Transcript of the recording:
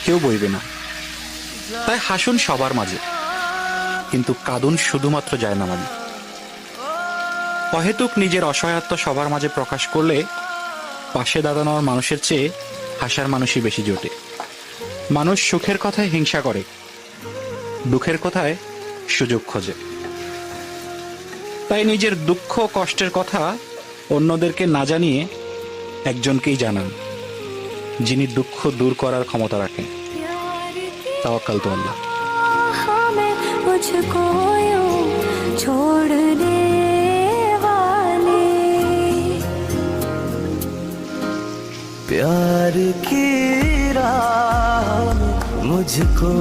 কেউ বইবে না। তাই হাসুন সবার মাঝে, কিন্তু কাঁদুন শুধুমাত্র জায়নামাজে। অহেতুক নিজের অসহায়ত্ব সবার মাঝে প্রকাশ করলে পাশে দাঁড়ানোর মানুষের চেয়ে হাসার মানুষই বেশি জোটে। মানুষ সুখের কথায় হিংসা করে, দুঃখের কথায় সুযোগ খোঁজে। তাই নিজের দুঃখ কষ্টের কথা অন্যদেরকে না জানিয়ে একজনকেই জানান, যিনি দুঃখ দূর করার ক্ষমতা রাখেন। তাওয়াক্কাল তু আল্লাহ। प्यार की राह मुझको